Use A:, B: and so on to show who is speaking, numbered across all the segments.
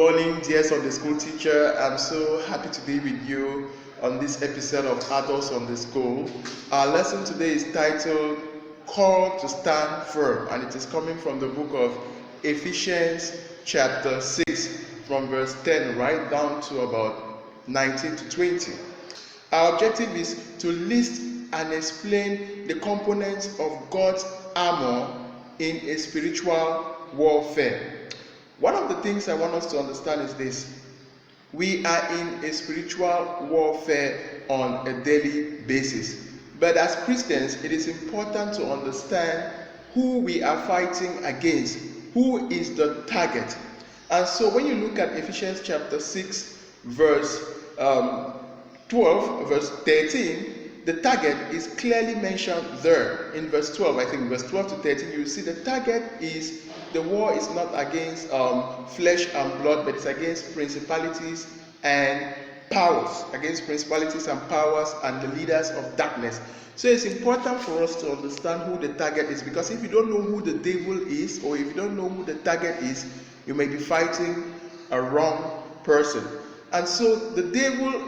A: morning, dear Sunday school teacher. I'm so happy to be with you on this episode of Adult Sunday School. Our lesson today is titled Call to Stand Firm, and it is coming from the book of Ephesians chapter 6 from verse 10 right down to about 19 to 20. Our objective is to list and explain the components of God's armor in a spiritual warfare. One of the things I want us to understand is this: we are in a spiritual warfare on a daily basis. But as Christians, it is important to understand who we are fighting against, who is the target. And so when you look at Ephesians chapter 6, verse 12, verse 13, the target is clearly mentioned there in verse 12. I think verse 12 to 13, you see the target is the war is not against flesh and blood, but it's against principalities and powers, against principalities and powers and the leaders of darkness. So it's important for us to understand who the target is, because if you don't know who the devil is, or if you don't know who the target is, you may be fighting a wrong person. And so the devil,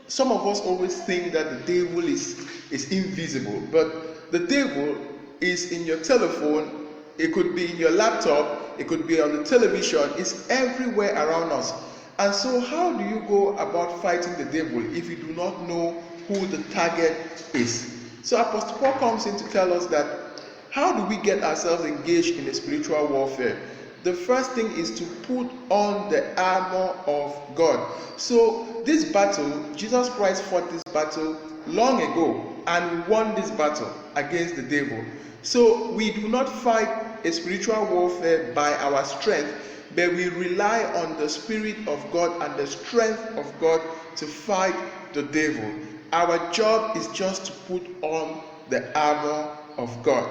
A: some of us always think that the devil is invisible, but the devil is in your telephone. It could be in your laptop, it could be on the television, it's everywhere around us. And so how do you go about fighting the devil if you do not know who the target is? So Apostle Paul comes in to tell us that how do we get ourselves engaged in a spiritual warfare? The first thing is to put on the armor of God. So this battle, Jesus Christ fought this battle long ago and won this battle against the devil. So we do not fight a spiritual warfare by our strength, but we rely on the Spirit of God and the strength of God to fight the devil. Our job is just to put on the armor of God.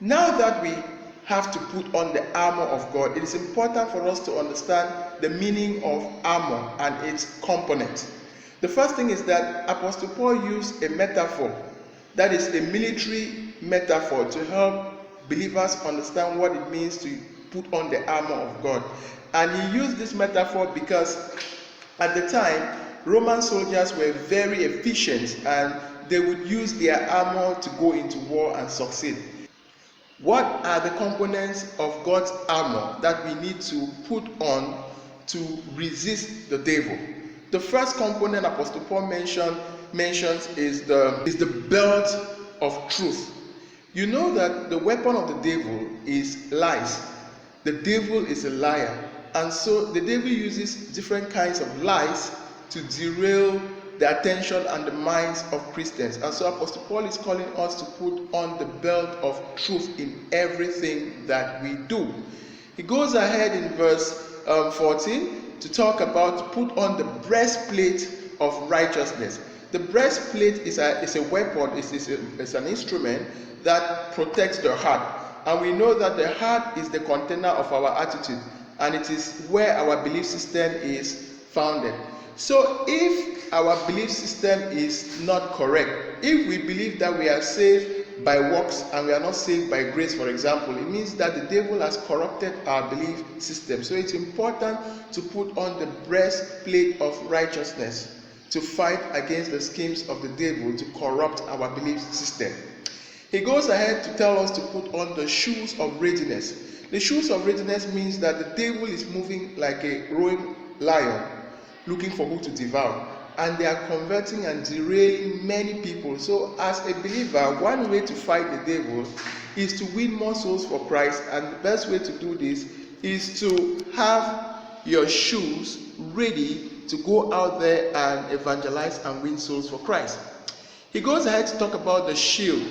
A: Now that we have to put on the armor of God, it is important for us to understand the meaning of armor and its components. The first thing is that Apostle Paul used a metaphor, that is a military metaphor, to help believers understand what it means to put on the armor of God. And he used this metaphor because at the time, Roman soldiers were very efficient and they would use their armor to go into war and succeed. What are the components of God's armor that we need to put on to resist the devil? The first component Apostle Paul mentions is the belt of truth. You know that the weapon of the devil is lies. The devil is a liar. And so the devil uses different kinds of lies to derail the attention and the minds of Christians. And so Apostle Paul is calling us to put on the belt of truth in everything that we do. He goes ahead in verse 14 to talk about to put on the breastplate of righteousness. The breastplate is a weapon, it's an instrument that protects the heart. And we know that the heart is the container of our attitude, and it is where our belief system is founded. So if our belief system is not correct, if we believe that we are saved by works and we are not saved by grace, for example, it means that the devil has corrupted our belief system. So it's important to put on the breastplate of righteousness to fight against the schemes of the devil to corrupt our belief system. He goes ahead to tell us to put on the shoes of readiness. The shoes of readiness means that the devil is moving like a roaring lion, looking for who to devour. And they are converting and derailing many people. So as a believer, one way to fight the devil is to win more souls for Christ. And the best way to do this is to have your shoes ready to go out there and evangelize and win souls for Christ. He goes ahead to talk about the shield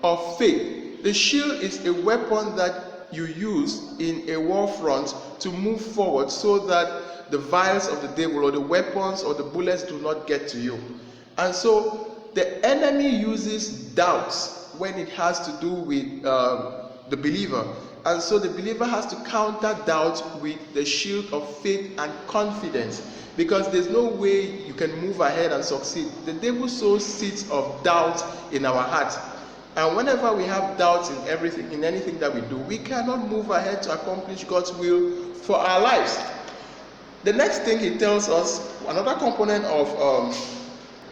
A: of faith. The shield is a weapon that you use in a war front to move forward so that the vials of the devil or the weapons or the bullets do not get to you. And so the enemy uses doubts when it has to do with the believer. And so the believer has to counter doubt with the shield of faith and confidence, because there's no way you can move ahead and succeed. The devil sows seeds of doubt in our hearts. And whenever we have doubts in everything, in anything that we do, we cannot move ahead to accomplish God's will for our lives. The next thing he tells us, another component of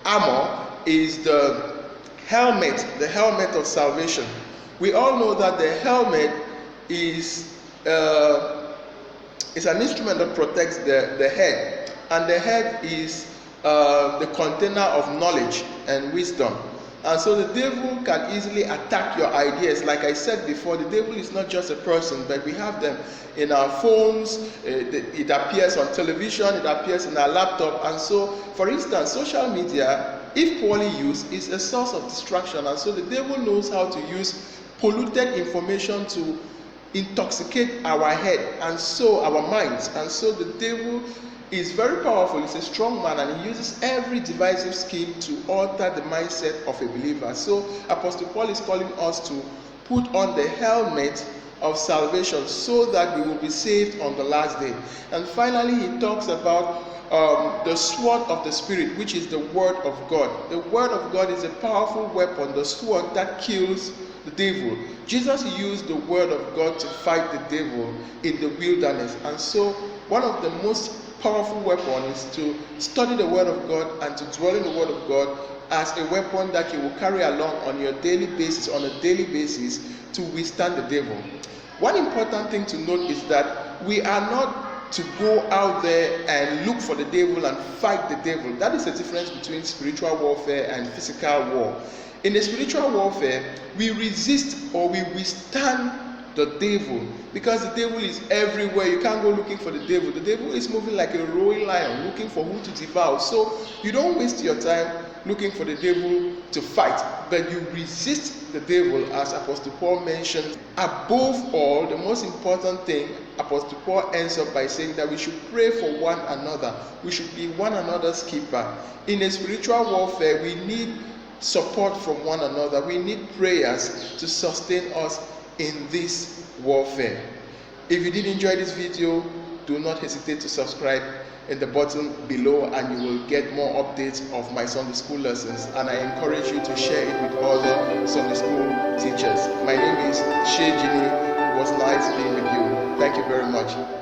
A: armor, is the helmet of salvation. We all know that the helmet is an instrument that protects the head, and the head is the container of knowledge and wisdom. And so the devil can easily attack your ideas. Like I said before, the devil is not just a person, but we have them in our phones, it appears on television, it appears in our laptop. And so, for instance, social media, if poorly used, is a source of distraction. And so the devil knows how to use polluted information to intoxicate our head and so our minds. And so the devil is very powerful. He's a strong man, and he uses every divisive scheme to alter the mindset of a believer. So Apostle Paul is calling us to put on the helmet of salvation so that we will be saved on the last day. And finally, he talks about the sword of the Spirit, which is the word of God. The word of God is a powerful weapon, the sword that kills the devil. Jesus used the word of God to fight the devil in the wilderness. And so one of the most powerful weapon is to study the word of God and to dwell in the word of God as a weapon that you will carry along on a daily basis to withstand the devil. One important thing to note is that we are not to go out there and look for the devil and fight the devil. That is the difference between spiritual warfare and physical war. In the spiritual warfare, we resist or we withstand the devil, because the devil is everywhere. You can't go looking for the devil. The devil is moving like a roaring lion, looking for who to devour. So you don't waste your time looking for the devil to fight, but you resist the devil, as Apostle Paul mentioned. Above all, the most important thing, Apostle Paul ends up by saying that we should pray for one another. We should be one another's keeper. In a spiritual warfare, we need support from one another. We need prayers to sustain us in this warfare. If you did enjoy this video, do not hesitate to subscribe in the button below, and you will get more updates of my Sunday school lessons. And I encourage you to share it with other Sunday school teachers. My name is Shea Jini. It was nice being with you. Thank you very much.